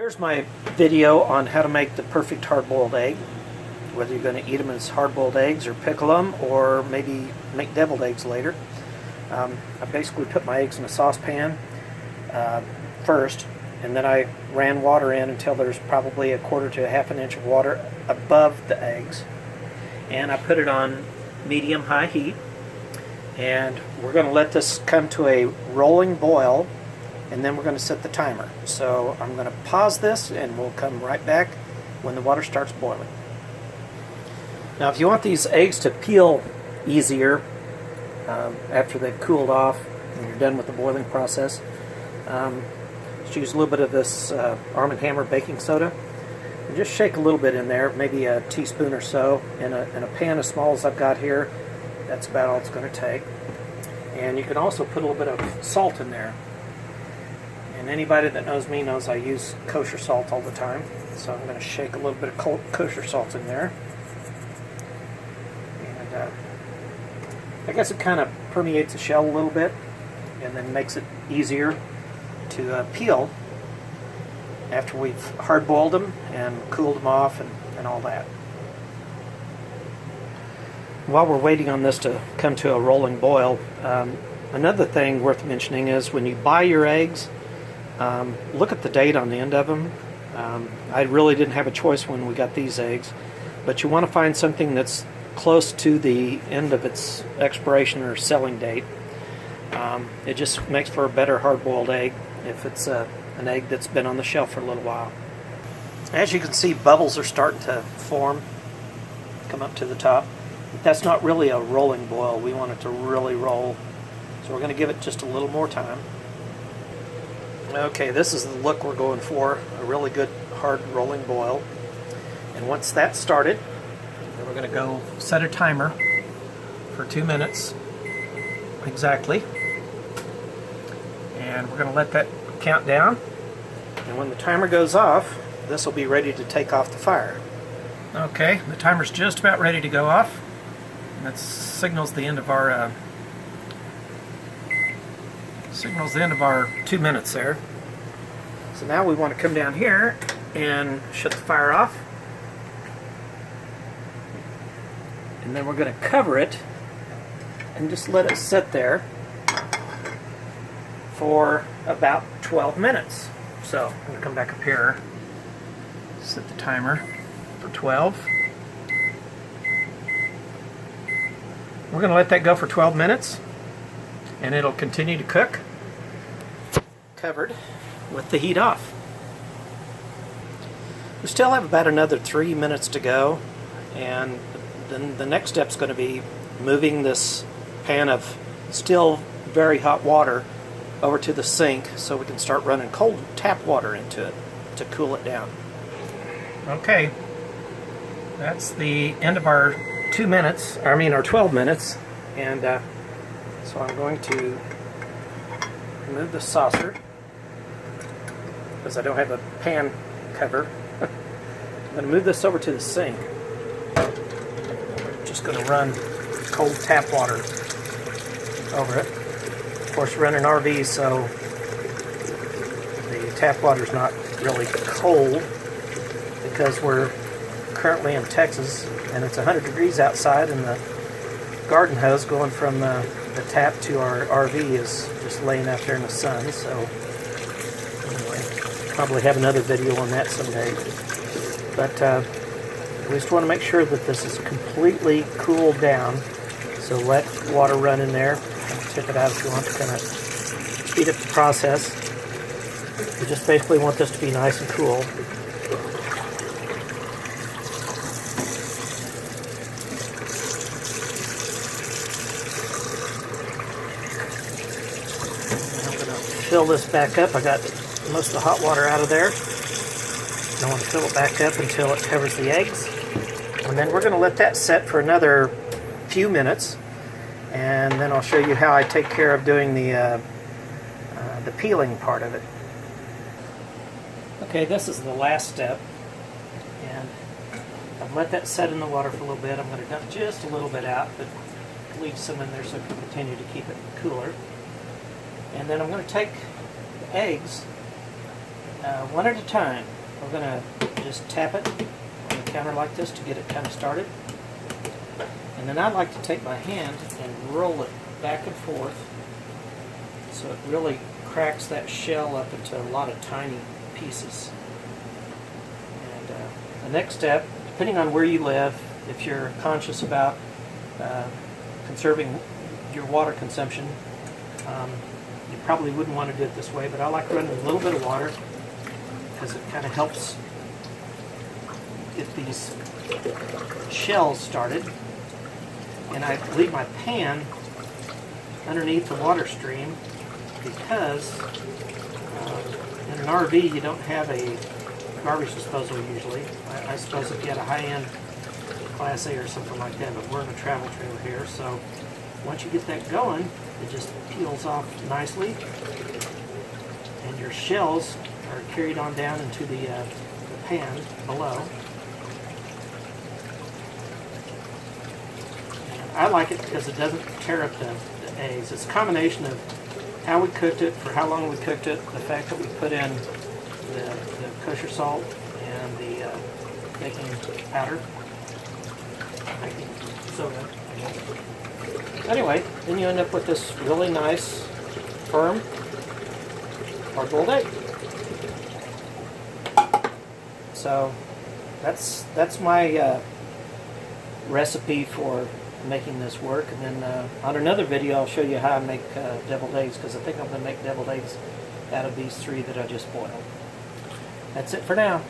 Here's my video on how to make the perfect hard-boiled egg. Whether you're going to eat them as hard-boiled eggs or pickle them or maybe make deviled eggs later. I basically put my eggs in a saucepan first, and then I ran water in until there's probably 1/4 to 1/2 inch of water above the eggs. And I put it on medium-high heat. And we're going to let this come to a rolling boil, and then we're going to set the timer. So I'm going to pause this and we'll come right back when the water starts boiling. Now if you want these eggs to peel easier after they've cooled off and you're done with the boiling process, just use a little bit of this Arm & Hammer baking soda and just shake a little bit in there, maybe a teaspoon or so, in a pan as small as I've got here. That's about all it's going to take. And you can also put a little bit of salt in there. And anybody that knows me knows I use kosher salt all the time. So I'm going to shake a little bit of kosher salt in there. And I guess it kind of permeates the shell a little bit and then makes it easier to peel after we've hard-boiled them and cooled them off and all that. While we're waiting on this to come to a rolling boil, another thing worth mentioning is when you buy your eggs, look at the date on the end of them. I really didn't have a choice when we got these eggs, but you want to find something that's close to the end of its expiration or selling date. It just makes for a better hard-boiled egg if it's an egg that's been on the shelf for a little while. As you can see, bubbles are starting to form, come up to the top. That's not really a rolling boil. We want it to really roll. So we're going to give it just a little more time. Okay, this is the look we're going for. A really good hard rolling boil. And once that's started, then we're going to go set a timer for 2 minutes exactly. And we're going to let that count down. And when the timer goes off, this will be ready to take off the fire. Okay, the timer's just about ready to go off. That signals the end of our 2 minutes there. So now we want to come down here and shut the fire off. And then we're going to cover it and just let it sit there for about 12 minutes. So I'm going to come back up here, set the timer for 12. We're going to let that go for 12 minutes, and it'll continue to cook, covered with the heat off. We still have about another 3 minutes to go, and then the next step is going to be moving this pan of still very hot water over to the sink so we can start running cold tap water into it to cool it down. Okay, that's the end of our 12 minutes, and so I'm going to remove the saucer because I don't have a pan cover. I'm going to move this over to the sink. I'm just going to run cold tap water over it. Of course, we're running RV, so the tap water is not really cold because we're currently in Texas and it's 100 degrees outside, and the garden hose going from the tap to our RV is just laying out there in the sun. So anyway, probably have another video on that someday. But we just want to make sure that this is completely cooled down. So let water run in there. Tip it out if you want to kind of speed up the process. We just basically want this to be nice and cool. Fill this back up. I got most of the hot water out of there. I want to fill it back up until it covers the eggs. And then we're going to let that set for another few minutes. And then I'll show you how I take care of doing the peeling part of it. Okay, this is the last step. And I've let that set in the water for a little bit. I'm going to dump just a little bit out, but leave some in there so I can continue to keep it cooler. And then I'm going to take the eggs one at a time we're going to just tap it on the counter like this to get it kind of started. And then I like to take my hand and roll it back and forth so it really cracks that shell up into a lot of tiny pieces. And the next step, depending on where you live, if you're conscious about conserving your water consumption, you probably wouldn't want to do it this way, but I like running a little bit of water because it kind of helps get these shells started. And I leave my pan underneath the water stream because in an RV you don't have a garbage disposal usually. I suppose if you had a high-end Class A or something like that, but we're in a travel trailer here, so once you get that going, it just peels off nicely, and your shells are carried on down into the pan below. And I like it because it doesn't tear up the eggs. It's a combination of how we cooked it, for how long we cooked it, the fact that we put in the kosher salt and the baking powder, baking soda. Anyway, then you end up with this really nice, firm, hard-boiled egg. So that's my recipe for making this work. And then on another video, I'll show you how I make deviled eggs, because I think I'm going to make deviled eggs out of these three that I just boiled. That's it for now.